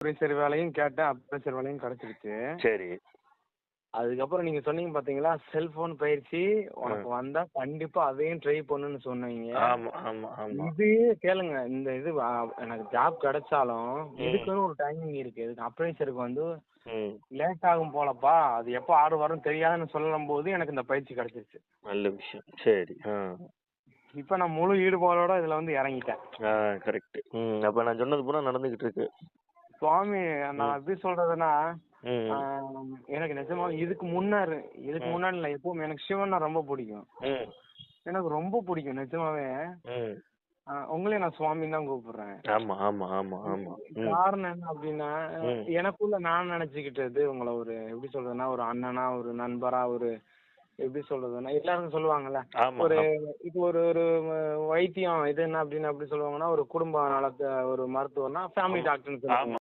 Appraiser வேலையும் கேட்டேன், appraiser வேலையும் கிடைச்சிருச்சு. சரி. அதுக்கப்புறம் நீங்க சொன்னீங்க பாத்தீங்களா, செல்போன் பயிற்சி உனக்கு வந்தா கண்டிப்பா அதையும் ட்ரை பண்ணுன்னு சொன்னீங்க. ஆமா ஆமா ஆமா. இது கேளுங்க, இந்த இது எனக்கு ஜாப் கிடைச்சாலும் இதுக்குன்னு ஒரு டைமிங் இருக்கு. இதுக்கு அப்ரைசருக்கு வந்து லேட் ஆகும் போலப்பா, அது எப்போ ஆர்டர் வரும் தெரியாதுன்னு சொல்லும் போது எனக்கு இந்த பயிற்சி கிடைச்சிருச்சு. நல்ல விஷயம். சரி. இப்ப நான் முழு ஈடுபாடோட இதுல வந்து இறங்கிட்டேன். கரெக்ட். அப்ப நான் சொன்னது பூரா நடந்துகிட்டு இருக்கு. சுவாமி, நான் எப்படி சொல்றதுன்னா, எனக்கு நிஜமா இதுக்கு முன்னாடி இல்ல, எப்பவும் எனக்கு சிவன்னா ரொம்ப பிடிக்கும். எனக்கு ரொம்ப பிடிக்கும் நிஜமாவே. உங்களையும் நான் சுவாமின்னு தான் கூப்பிடுறேன். ஆமா ஆமா ஆமா ஆமா. காரணம் என்ன அப்படின்னா, எனக்குள்ள நான் நினைச்சுக்கிட்டது உங்களை ஒரு எப்படி சொல்றதுன்னா, ஒரு அண்ணனா, ஒரு நண்பரா, ஒரு எப்படி சொல்றதுன்னா, எல்லாரும் சொல்லுவாங்கல்ல, ஒரு இப்போ ஒரு ஒரு வைத்தியம் இது என்ன அப்படின்னு அப்படி சொல்லுவாங்கன்னா, ஒரு குடும்ப நலத்தை ஒரு மருத்துவர்னா ஃபேமிலி டாக்டர்னு சொல்லுவாங்க.